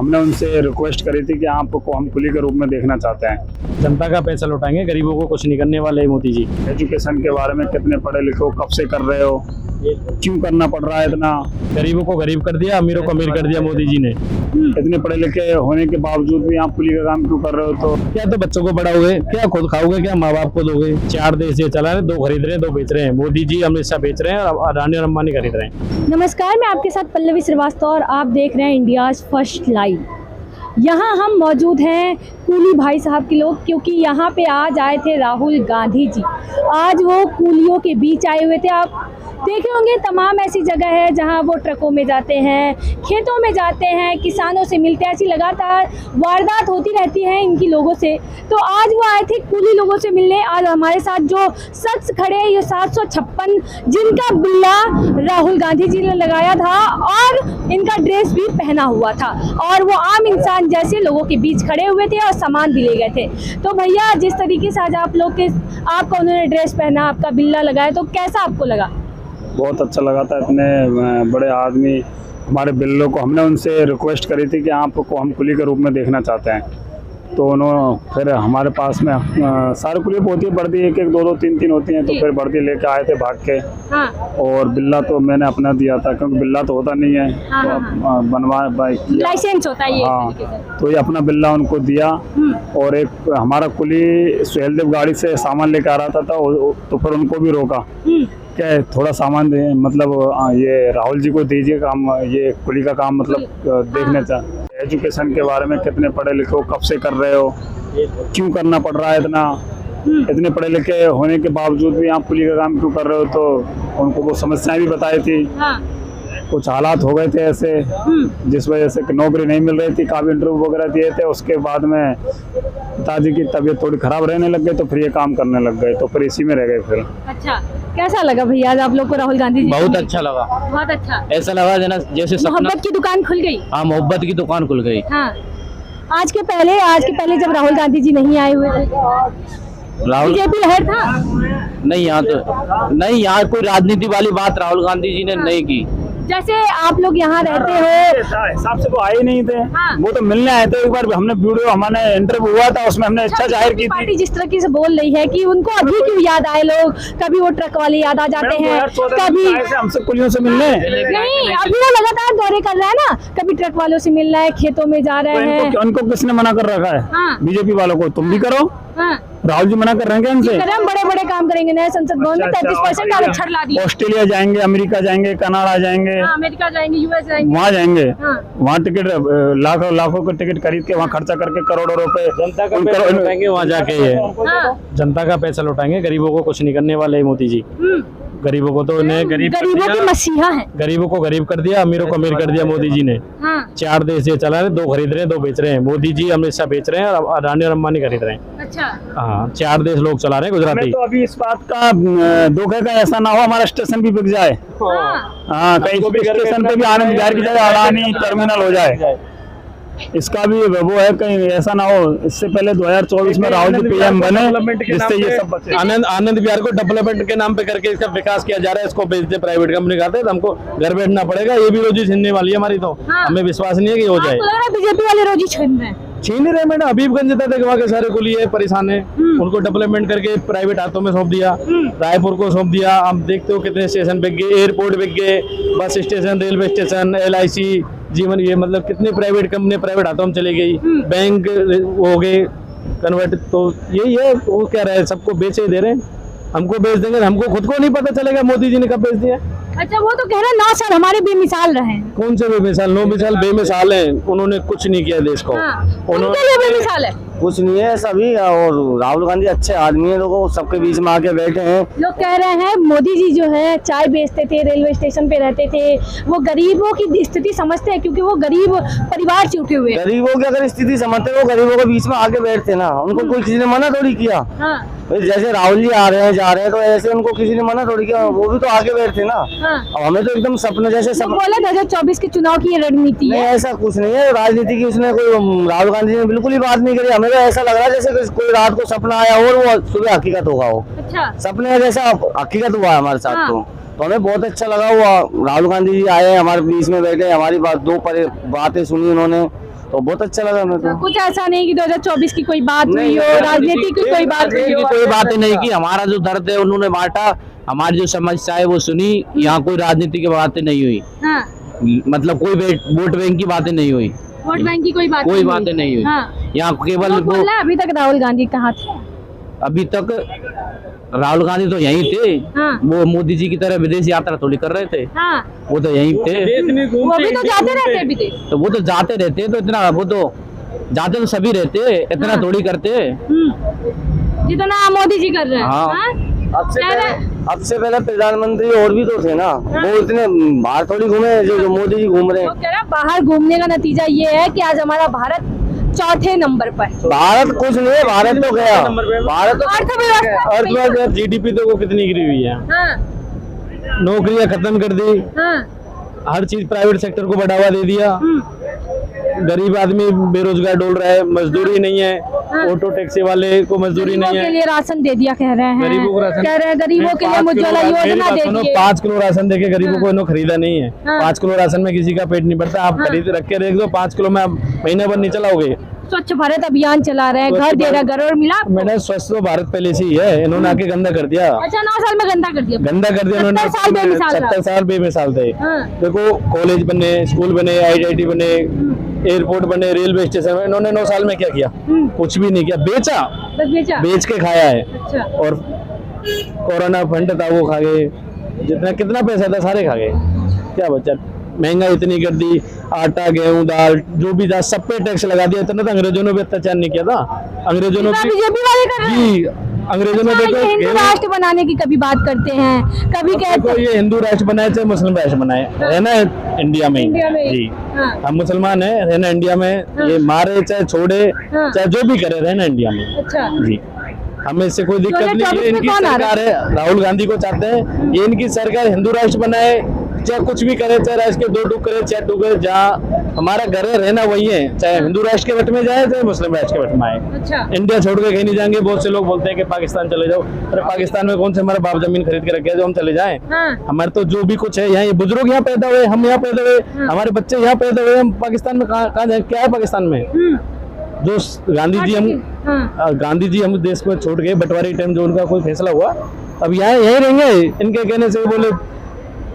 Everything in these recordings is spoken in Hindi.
हमने उनसे रिक्वेस्ट करी थी कि आपको हम कुली के रूप में देखना चाहते हैं। जनता का पैसा लौटाएंगे, गरीबों को कुछ नहीं करने वाले मोदी जी। एजुकेशन के बारे में कितने पढ़े लिखे हो, कब से कर रहे हो, क्यों करना पड़ रहा है इतना? गरीबों को गरीब कर दिया, अमीरों को अमीर कर दिया मोदी जी ने। इतने पढ़े लिखे होने के बावजूद भी आप कुली का काम क्यों कर रहे हो? तो क्या तो बच्चों को पढ़ाओगे, क्या खुद खाओगे, क्या माँ बाप को दोगे? 4 देश ये चला रहे, 2 खरीद रहे हैं, 2 बेच रहे हैं। मोदी जी अमृत शाह बेच रहे हैं और अडानी और अंबानी खरीद रहे हैं। नमस्कार, मैं आपके साथ पल्लवी श्रीवास्तव और आप देख रहे हैं इंडियाज़ फर्स्ट लाइव। यहाँ हम मौजूद हैं कूली भाई साहब के लोग, क्योंकि यहाँ पे आज आए थे राहुल गांधी जी। आज वो कूलियों के बीच आए हुए थे। आप देखे होंगे तमाम ऐसी जगह है जहाँ वो ट्रकों में जाते हैं, खेतों में जाते हैं, किसानों से मिलते हैं। ऐसी लगातार वारदात होती रहती है इनकी लोगों से। तो आज वो आए थे कूली लोगों से मिलने। आज हमारे साथ जो शख्स खड़े हैं, ये 756 जिनका बिल्ला राहुल गांधी जी ने लगाया था और इनका ड्रेस भी पहना हुआ था, और वो आम इंसान जैसे लोगों के बीच खड़े हुए थे और सामान भी ले गए थे। तो भैया, जिस तरीके से आज आपका उन्होंने ड्रेस पहना, आपका बिल्ला लगाया, तो कैसा आपको लगा? बहुत अच्छा लगा था। इतने बड़े आदमी हमारे बिल्लों को, हमने उनसे रिक्वेस्ट करी थी कि आपको हम कुली के रूप में देखना चाहते हैं। तो उन्होंने फिर हमारे पास में सारे कुली होती है, वर्दी 1-1, 2-2, 3-3 होती हैं। तो फिर वर्दी लेके आए थे भाग के। हाँ। और बिल्ला तो मैंने अपना दिया था, क्योंकि बिल्ला तो होता नहीं है। हाँ, तो बनवा लाइसेंस होता है ये। हाँ, तो ये अपना बिल्ला उनको दिया। और एक हमारा कुली सुहेलदेव गाड़ी से सामान लेकर आ रहा था, तो फिर उनको भी रोका। क्या है, थोड़ा सामान दे, मतलब ये राहुल जी को दीजिए काम, ये कुली का काम मतलब देखने चाह। एजुकेशन के बारे में कितने पढ़े लिखे हो, कब से कर रहे हो, क्यों करना पड़ रहा है इतना? इतने पढ़े लिखे होने के बावजूद भी आप कुली का काम क्यों कर रहे हो? तो उनको वो समस्याएं भी बताई थी। कुछ हालात हो गए थे ऐसे जिस वजह से नौकरी नहीं मिल रही थी। काफी इंटरव्यू वगैरह दिए थे, उसके बाद में पिताजी की तबीयत थोड़ी खराब रहने लग गई, तो फिर ये काम करने लग गए, तो फिर इसी में रह गए फिर। अच्छा, कैसा लगा भैया आज आप लोग को राहुल गांधी जी? बहुत अच्छा लगा, बहुत अच्छा। ऐसा लगा जैसे सपना। मोहब्बत की दुकान खुल गई। हाँ, मोहब्बत की दुकान खुल गई। हाँ। आज के पहले जब राहुल गांधी जी नहीं आए हुए थे, राहुल बीजेपी लहर था। नहीं, यहाँ कोई राजनीति वाली बात राहुल गांधी जी ने नहीं की। जैसे आप लोग यहाँ रहते हो, हिसाब से तो आए ही नहीं थे। हाँ। वो तो मिलने आए थे। एक बार हमने वीडियो, हमारे इंटरव्यू हुआ था, उसमें हमने इच्छा जाहिर की पार्टी थी। जिस तरह से बोल रही है कि उनको अभी क्यों याद आए लोग, कभी वो ट्रक वाले याद आ जाते हैं, कभी हमसे कुलियों से मिलने। नहीं, अभी वो लगातार दौरे कर रहा है ना, कभी ट्रक वालों से मिल रहा है, खेतों में जा रहे हैं। उनको किसने मना कर रखा है? हाँ। बीजेपी वालों को। तुम भी करो। हाँ। राहुल जी मना कर रहे हैं इनसे? हम बड़े काम करेंगे। नए संसद भवन में 33% आरक्षण ला दिया। ऑस्ट्रेलिया जाएंगे, अमेरिका जाएंगे, कनाडा जाएंगे, अमेरिका जाएंगे, यूएस जाएंगे, वहाँ जाएंगे। हाँ। वहाँ टिकट लाखों का टिकट खरीद के वहाँ खर्चा करके करोड़ों रुपए जनता का पैसा लौटाएंगे वहाँ जाके। ये हाँ। जनता का पैसा लौटाएंगे, गरीबों को कुछ नहीं करने वाले मोदी जी। गरीबों को तो उन्हें गरीबों के मसीहा है। गरीबों को गरीब कर दिया, अमीरों को अमीर कर दिया मोदी जी ने। हाँ। 4 देश ये चला रहे, 2 खरीद रहे हैं, 2 बेच रहे हैं। मोदी जी अमृत शाह बेच रहे हैं और अडानी और अंबानी खरीद रहे हैं। अच्छा। हाँ, 4 देश लोग चला रहे हैं गुजराती। तो अभी इस बात का धोखे का ऐसा ना हो हमारा स्टेशन भी बिक जाए। हाँ, कहीं स्टेशन पे भी आनंद विहार की जगह अडानी टर्मिनल हो जाए। इसका भी वो है, कहीं ऐसा ना हो। इससे पहले 2024 में राहुल जी पीएम बने, जिससे ये सब बचे। आनंद विहार को डेवलपमेंट के नाम पे करके इसका विकास किया जा रहा है। इसको बेच दे प्राइवेट कंपनी खाते, तो हमको घर बैठना पड़ेगा। ये भी रोजी छीनने वाली है हमारी। तो हमें विश्वास नहीं है कि हो जाए। बीजेपी वाले रोजी छीन रहे हैं। छीन ही रहे मैडम। हबीबगंज तक वहाँ के सारे कुली परेशान है, उनको डेवलपमेंट करके प्राइवेट हाथों में सौंप दिया। रायपुर को सौंप दिया। हम देखते हो कितने स्टेशन बिक गए, एयरपोर्ट बिक गए, bus station, railway station, LIC, जीवन, ये मतलब कितने प्राइवेट कंपनी प्राइवेट हाथों में चली गई। बैंक हो गए कन्वर्ट। तो यही है, वो क्या रहे, सबको बेचे दे रहे हैं। हमको बेच देंगे, हमको खुद को नहीं पता चलेगा मोदी जी ने कब बेच दिया। अच्छा, वो तो कह रहे हैं 9 साल हमारे बेमिसाल रहे हैं। कौन से बेमिसाल? 9 मिसाल बेमिसाल हैं। उन्होंने कुछ नहीं किया देश को। उनके लिए बेमिसाल है। कुछ नहीं है सभी। और राहुल गांधी अच्छे आदमी है, लोगों सबके बीच में आके बैठे हैं। लोग कह रहे हैं मोदी जी जो है चाय बेचते थे, रेलवे स्टेशन पे रहते थे, वो गरीबों की स्थिति समझते हैं, क्योंकि वो गरीब परिवार से उठे हुए। गरीबों की अगर स्थिति समझते, वो गरीबों के बीच में आके बैठते ना। उनको कोई किसी ने मना थोड़ी किया। जैसे राहुल जी आ रहे हैं, जा रहे हैं, तो ऐसे उनको किसी ने मना थोड़ी किया। वो भी तो आगे बैठते ना। अब हमें तो एकदम सपने जैसे बोला 2024 के चुनाव की ये रणनीति नहीं, है। ऐसा कुछ नहीं है। राजनीति की उसने कोई, राहुल गांधी ने बिल्कुल ही बात नहीं करी। हमें तो ऐसा लग रहा है जैसे कोई रात को सपना आया और वो सुबह हकीकत होगा। वो अच्छा, सपने जैसा हकीकत हुआ है हमारे साथ। तो हमें बहुत अच्छा लगा। वो राहुल गांधी जी आए, हमारे बीच में बैठे, हमारी बातें सुनी उन्होंने। तो बहुत अच्छा लगा मेरे को। कुछ ऐसा नहीं कि 2024 की कोई बात हुई हो, नहीं, राजनीति की कोई बात हुई हो? कोई बात ही नहीं की, हमारा जो दर्द है उन्होंने बांटा, हमारी जो समस्या है वो सुनी। यहाँ कोई राजनीति की बातें नहीं हुई, हाँ, मतलब कोई वोट बैंक की बातें नहीं हुई, वोट बैंक की कोई कोई बातें नहीं हुई। हाँ। यहाँ केवल लोग बोल वो रहे हैं, अभी तक राहुल गांधी कहाँ थे? अभी तक राहुल गांधी तो यहीं थे, हाँ। वो मोदी जी की तरह विदेश यात्रा थोड़ी कर रहे थे, हाँ, वो तो यहीं थे। वो भी तो जाते रहते हैं विदेश। तो वो तो जाते रहते, तो इतना वो तो जाते तो सभी रहते, इतना हाँ। थोड़ी करते। जितना मोदी जी कर रहे हैं। हाँ। हाँ? अब से पहले प्रधानमंत्री और भी तो थे ना, वो इतने बाहर थोड़ी घूमे जो मोदी जी घूम रहे तो हैं। कह रहा बाहर घूमने का नतीजा ये है कि आज हमारा भारत चौथे नंबर पर। भारत कुछ नहीं है, भारत तो गया, भारत तो अर्थव्यवस्था जीडीपी तो वो कितनी गिरी हुई है, हाँ, नौकरियां खत्म कर दी, हाँ, हर चीज प्राइवेट सेक्टर को बढ़ावा दे दिया, गरीब आदमी बेरोजगार डोल रहा है, मजदूरी नहीं है, ऑटो टैक्सी वाले को मजदूरी गरीबों नहीं के है। लिए राशन दे दिया कह रहे हैं। गरीबों को राशन कह रहे हैं गरीबों के लिए 5 किलो उज्ज्वला मेरी योजना बात दे सुनो, दिए। 5 किलो राशन देके गरीबों को इन्होंने खरीदा नहीं है। हाँ। 5 किलो राशन में किसी का पेट नहीं भरता, आप खरीद रख के रख दो, 5 किलो में आप महीने भर नहीं चलाओगे। स्वच्छ भारत अभियान चला रहे हैं, घर दे रहा, घर और मिला आपको? मैंने स्वच्छ तो भारत पहले से ही है, इन्होंने आके गंदा कर दिया, अच्छा 9 साल में गंदा कर दिया। गंदा कर दिया इन्होंने। 70 साल बेमिसाल रहा। 70 साल बेमिसाल थे। हाँ। देखो कॉलेज बने, स्कूल बने, IIT बने, एयरपोर्ट बने, रेलवे स्टेशन बने, इन्होंने 9 साल में क्या किया? कुछ भी नहीं किया, बेचा, बस बेचा। बेच के खाया है। अच्छा, और कोरोना फंड था वो खा गए, जितना कितना पैसा था सारे खा गए, क्या बचा? महंगाई इतनी कर दी, आटा गेहूं दाल जो भी था सब पे टैक्स लगा दिया। इतना तो अंग्रेजों ने भी अत्याचार नहीं किया था, अंग्रेजों ने भी बीजेपी वाले कर रहे हैं। जी, अंग्रेजों ने अच्छा, देखो ये हिंदू गेहूं- राष्ट्र बनाने की कभी बात करते हैं, कभी कहते देखो ये हिंदू राष्ट्र बनाए चाहे मुस्लिम राष्ट्र बनाए, है ना इंडिया में ही। इंडिया में ही। जी, हाँ। हम मुसलमान है ना इंडिया में, ये मारे चाहे छोड़े हाँ। चाहे जो भी करे रहना इंडिया में। अच्छा, जी, हमें इससे कोई दिक्कत नहीं है। 2024 में इनकी कौन आ रहा सरकार है, राहुल गांधी को चाहते हैं, ये इनकी सरकार हिंदू राष्ट्र बनाए, चाहे कुछ भी करे, चाहे राष्ट्र के 2 टुकड़े चाहे टुकड़े, जहाँ हमारा घर है रहना वही है, चाहे हिंदू राष्ट्र के वट में जाए चाहे मुस्लिम राष्ट्र के वट में आए। अच्छा, इंडिया छोड़ के कहीं नहीं जाएंगे। बहुत से लोग बोलते हैं कि पाकिस्तान चले जाओ, अरे पाकिस्तान में कौन से हमारा बाप जमीन खरीद के रखे है जो हम चले जाएं? हाँ। हमारे तो जो भी कुछ है यहाँ, ये बुजुर्ग यहाँ पैदा हुए, हम यहाँ पैदा हुए, हमारे बच्चे यहाँ पैदा हुए, हम पाकिस्तान में कहाँ जाए? क्या है पाकिस्तान में? जो गांधी जी गांधी जी हम देश को छोड़ के बंटवारे टाइम जो उनका कोई फैसला हुआ, अब यहाँ यहीं रहेंगे। इनके कहने से बोले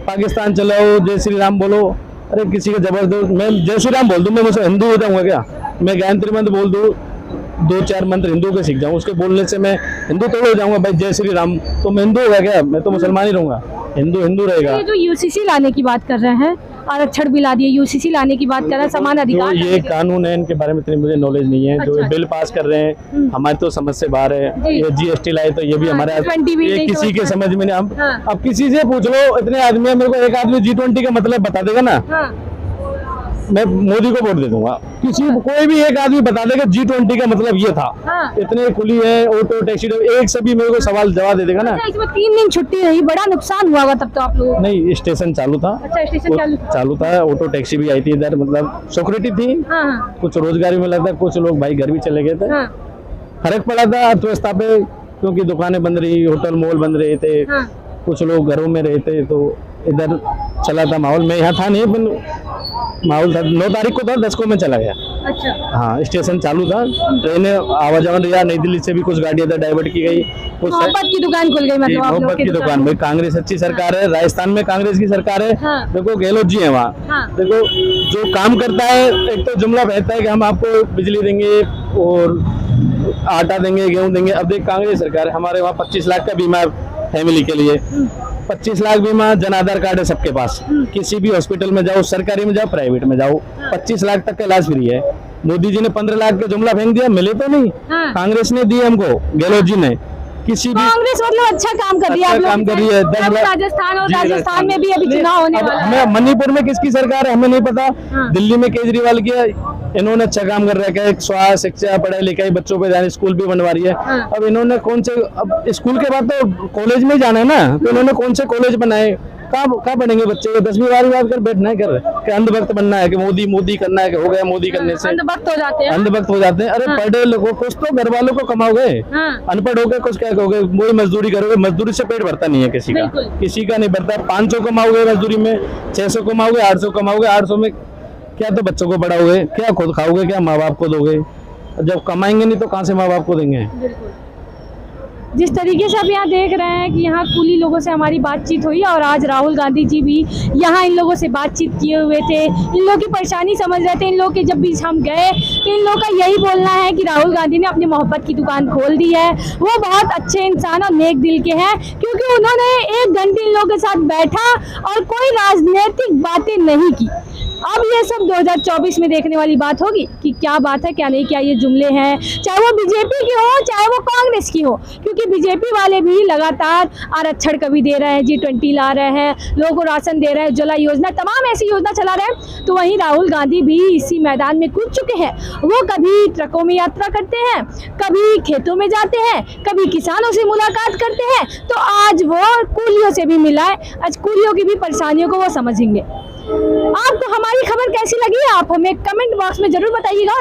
पाकिस्तान चलाओ, जय श्री राम बोलो, अरे किसी का जबरदस्त मैं जय श्री राम बोल दूं, मैं मुझसे हिंदू हो जाऊंगा क्या? मैं गायत्री मंत्र बोल दूं, 2-4 मंत्र हिंदू के सीख जाऊं, उसके बोलने से मैं हिंदू तो हो जाऊंगा भाई? जय श्री राम तो मैं हिंदू होगा क्या? मैं तो मुसलमान ही रहूंगा, हिंदू हिंदू रहेगा। ये जो यूसीसी लाने की बात कर रहे हैं, आरक्षण भी ला दिए, यूसीसी लाने की बात कर रहे हैं, समान अधिकार। जो ये कानून है इनके बारे में इतनी मुझे नॉलेज नहीं है। जो अच्छा। ये बिल पास कर रहे हैं हमारे तो समझ से बाहर है। जी। ये GST लाए तो ये भी हाँ, हमारे G20 भी ये नहीं किसी के सोचता। समझ में नहीं। हम हाँ। अब किसी से पूछ लो, इतने आदमी है, मेरे को एक आदमी G20 का मतलब बता देगा ना, हाँ, मैं मोदी को वोट दे दूंगा। किसी कोई भी एक आदमी बता देगा G20 का मतलब ये था। हाँ। इतने खुली है ऑटो टैक्सी, एक से भी मेरे को सवाल जवाब दे देगा ना। अच्छा, इसमें 3 दिन छुट्टी रही, बड़ा नुकसान हुआ होगा तब तो आप लोगों को। नहीं, स्टेशन चालू था। अच्छा, स्टेशन चालू था, ऑटो टैक्सी भी आई थी इधर, मतलब सिक्योरिटी थी, हाँ, हाँ, कुछ रोजगार भी मिला था, कुछ लोग भाई घर भी चले गए थे। हाँ, फर्क पड़ा था अर्थव्यवस्था पे, क्योंकि दुकानें बंद रही, होटल मॉल बंद रहे थे, हाँ। कुछ लोग घरों में रहते, तो इधर चला था माहौल। मैं यहाँ था नहीं, पर माहौल था। 9 तारीख को था, 10 को मैं चला गया। अच्छा, हाँ, स्टेशन चालू था, ट्रेनें आवाजावन रहा। नई दिल्ली से भी कुछ गाड़ियाँ डाइवर्ट की गई, कुछ मोहब्बत की दुकान खुल गई, मतलब आप लोग मोहब्बत की दुकान में। कांग्रेस अच्छी सरकार है, राजस्थान में कांग्रेस की सरकार है। हाँ। देखो गहलोत जी है वहाँ, हाँ। देखो जो काम करता है, एक तो जुमला बहता है कि हम आपको बिजली देंगे और आटा देंगे, गेहूं देंगे। अब देख कांग्रेस सरकार है, हमारे वहाँ 25 लाख का बीमा फैमिली के लिए, 25 लाख बीमा, जन आधार कार्ड है सबके पास। किसी भी हॉस्पिटल में जाओ, सरकारी में जाओ, प्राइवेट में जाओ, 25 लाख तक का इलाज फ्री है। मोदी जी ने 15 लाख का जुमला फेंक दिया, मिले तो नहीं, हाँ। कांग्रेस ने दिए हमको, गहलोत जी ने। किसी भी कांग्रेस मतलब अच्छा काम कर रही है, अच्छा आप लोग काम कर रही है। 10 अब लाख राजस्थान और जी, राजस्थान में भी अभी चुनाव होने अब वाला है। हमें मणिपुर में किसकी सरकार है हमें नहीं पता। हाँ। दिल्ली में केजरीवाल की है, इन्होंने अच्छा काम कर रखा है, स्वास्थ्य, शिक्षा, पढ़ाई लिखाई, बच्चों पे जाने, स्कूल भी बनवा रही है। हाँ। अब इन्होंने कौन से, अब स्कूल के बाद तो कॉलेज में जाना है ना, तो इन्होंने कौन से कॉलेज बनाए? कहाँ पढ़ेंगे बच्चे? 10वीं 12वीं बात कर बैठना है, कर कि अंधभक्त बनना है, कि मोदी मोदी करना है, कि हो गया मोदी करने से अंधभक्त हो जाते हैं। अंधभक्त हो जाते हैं। अरे हाँ। पढ़े लोगों, कुछ तो घर वालों को कमाओगे, हाँ। अनपढ़ हो गए कुछ क्या कहोगे? वही मजदूरी करोगे, मजदूरी से पेट भरता नहीं है किसी का, बिल्कुल। किसी का नहीं भरता। 500 कमाओगे मजदूरी में, 600 कमाओगे, 800 कमाओगे, 800 में क्या तो बच्चों को पढ़ाओगे, क्या खुद खाओगे, क्या माँ बाप को दोगे? जब कमाएंगे नहीं तो कहाँ से माँ बाप को देंगे? जिस तरीके से आप यहाँ देख रहे हैं कि यहाँ कुली लोगों से हमारी बातचीत हुई और आज राहुल गांधी जी भी यहाँ इन लोगों से बातचीत किए हुए थे, इन लोगों की परेशानी समझ रहे थे। इन लोगों के जब बीच हम गए तो इन लोगों का यही बोलना है कि राहुल गांधी ने अपनी मोहब्बत की दुकान खोल दी है। वो बहुत अच्छे इंसान और नेक दिल के हैं, क्योंकि उन्होंने 1 घंटे इन लोगों के साथ बैठा और कोई राजनीतिक बातें नहीं की। अब ये सब 2024 में देखने वाली बात होगी कि क्या बात है क्या नहीं, क्या ये जुमले हैं, चाहे वो बीजेपी की हो चाहे वो कांग्रेस की हो, क्योंकि बीजेपी वाले भी लगातार आरक्षण कभी दे रहे हैं, G20 ला रहे हैं, लोगों को राशन दे रहे हैं, उज्ज्वला योजना, तमाम ऐसी योजना चला रहे हैं। तो वहीं राहुल गांधी भी इसी मैदान में कूद चुके हैं। वो कभी ट्रकों में यात्रा करते हैं, कभी खेतों में जाते हैं, कभी किसानों से मुलाकात करते हैं। तो आज वो कूलियों से भी मिला है, आज कूलियों की भी परेशानियों को वो समझेंगे। आपको हमारी खबर कैसी लगी आप हमें कमेंट बॉक्स में जरूर बताइएगा।